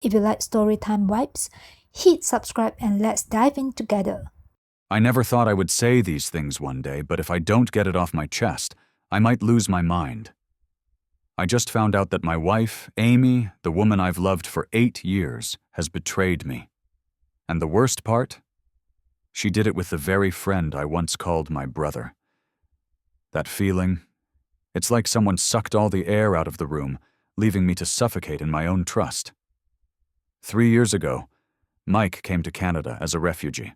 If you like storytime vibes, hit subscribe and let's dive in together. I never thought I would say these things one day, but if I don't get it off my chest, I might lose my mind. I just found out that my wife, Amy, the woman I've loved for 8 years, has betrayed me. And the worst part? She did it with the very friend I once called my brother. That feeling, it's like someone sucked all the air out of the room, leaving me to suffocate in my own trust. 3 years ago, Mike came to Canada as a refugee.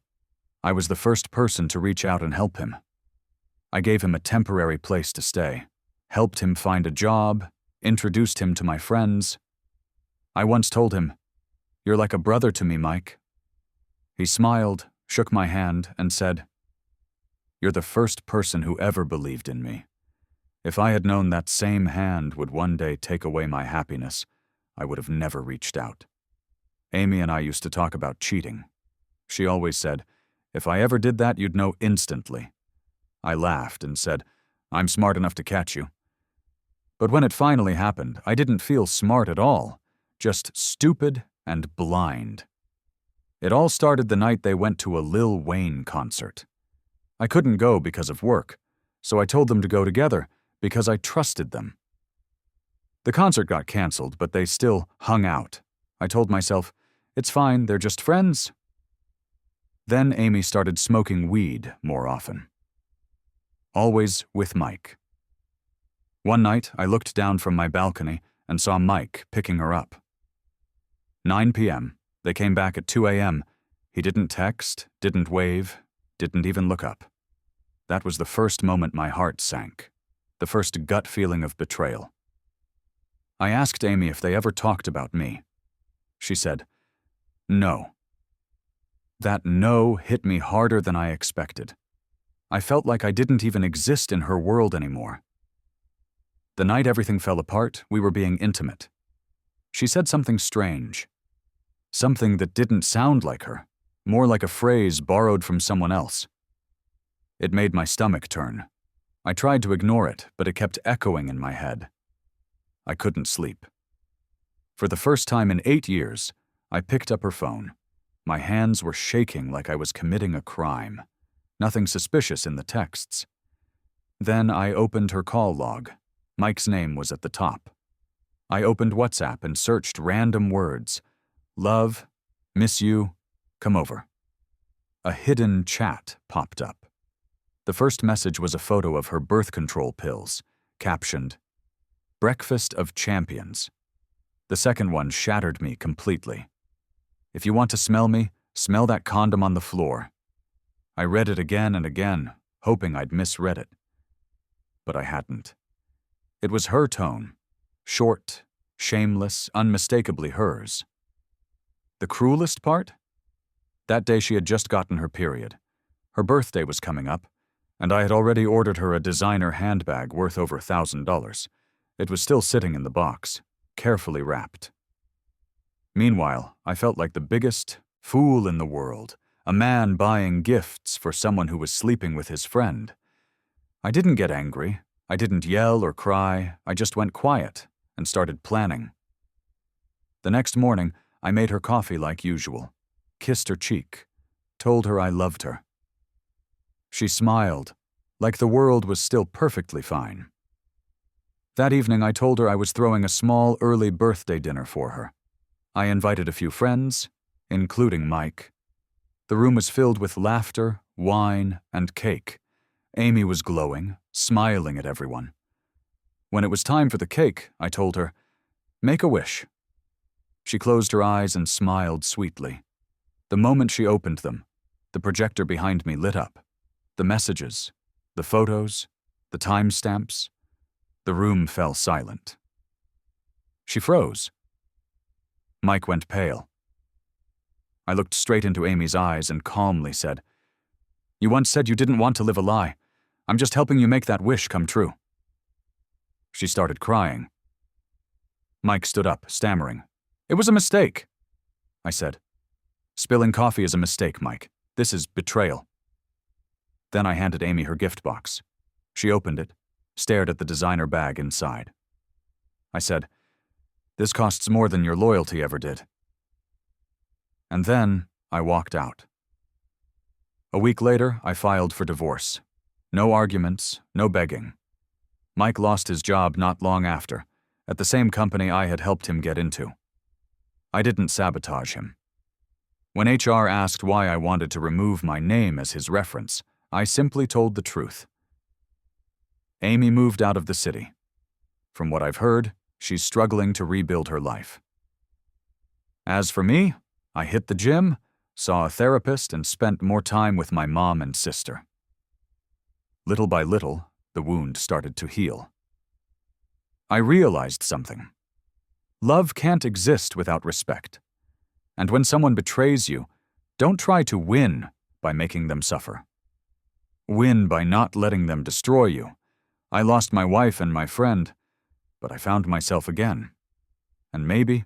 I was the first person to reach out and help him. I gave him a temporary place to stay, helped him find a job, introduced him to my friends. I once told him, "You're like a brother to me, Mike." He smiled, shook my hand, and said, "You're the first person who ever believed in me. If I had known that same hand would one day take away my happiness, I would have never reached out." Amy and I used to talk about cheating. She always said, "If I ever did that, you'd know instantly." I laughed and said, "I'm smart enough to catch you." But when it finally happened, I didn't feel smart at all, just stupid and blind. It all started the night they went to a Lil Wayne concert. I couldn't go because of work, so I told them to go together because I trusted them. The concert got canceled, but they still hung out. I told myself, it's fine, they're just friends. Then Amy started smoking weed more often. Always with Mike. One night, I looked down from my balcony and saw Mike picking her up. 9 p.m., they came back at 2 a.m. He didn't text, didn't wave, didn't even look up. That was the first moment my heart sank, the first gut feeling of betrayal. I asked Amy if they ever talked about me. She said, "No." That no hit me harder than I expected. I felt like I didn't even exist in her world anymore. The night everything fell apart, we were being intimate. She said something strange. Something that didn't sound like her, more like a phrase borrowed from someone else. It made my stomach turn. I tried to ignore it, but it kept echoing in my head. I couldn't sleep. For the first time in 8 years, I picked up her phone. My hands were shaking like I was committing a crime. Nothing suspicious in the texts. Then I opened her call log. Mike's name was at the top. I opened WhatsApp and searched random words. Love, miss you, come over. A hidden chat popped up. The first message was a photo of her birth control pills, captioned, "Breakfast of Champions." The second one shattered me completely. "If you want to smell me, smell that condom on the floor." I read it again and again, hoping I'd misread it. But I hadn't. It was her tone, short, shameless, unmistakably hers. The cruelest part? That day she had just gotten her period. Her birthday was coming up, and I had already ordered her a designer handbag worth over $1,000. It was still sitting in the box, carefully wrapped. Meanwhile, I felt like the biggest fool in the world, a man buying gifts for someone who was sleeping with his friend. I didn't get angry. I didn't yell or cry. I just went quiet and started planning. The next morning, I made her coffee like usual, kissed her cheek, told her I loved her. She smiled, like the world was still perfectly fine. That evening, I told her I was throwing a small early birthday dinner for her. I invited a few friends, including Mike. The room was filled with laughter, wine, and cake. Amy was glowing, smiling at everyone. When it was time for the cake, I told her, "Make a wish." She closed her eyes and smiled sweetly. The moment she opened them, the projector behind me lit up. The messages, the photos, the timestamps. The room fell silent. She froze. Mike went pale. I looked straight into Amy's eyes and calmly said, "You once said you didn't want to live a lie. I'm just helping you make that wish come true." She started crying. Mike stood up, stammering. "It was a mistake," I said. "Spilling coffee is a mistake, Mike. This is betrayal." Then I handed Amy her gift box. She opened it, stared at the designer bag inside. I said, "This costs more than your loyalty ever did. And then I walked out. A week later, I filed for divorce. No arguments, no begging. Mike lost his job not long after, at the same company I had helped him get into. I didn't sabotage him. When HR asked why I wanted to remove my name as his reference, I simply told the truth. Amy moved out of the city. From what I've heard, she's struggling to rebuild her life. As for me, I hit the gym, saw a therapist, and spent more time with my mom and sister. Little by little, the wound started to heal. I realized something. Love can't exist without respect. And when someone betrays you, don't try to win by making them suffer. Win by not letting them destroy you. I lost my wife and my friend, but I found myself again. And maybe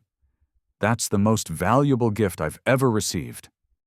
that's the most valuable gift I've ever received.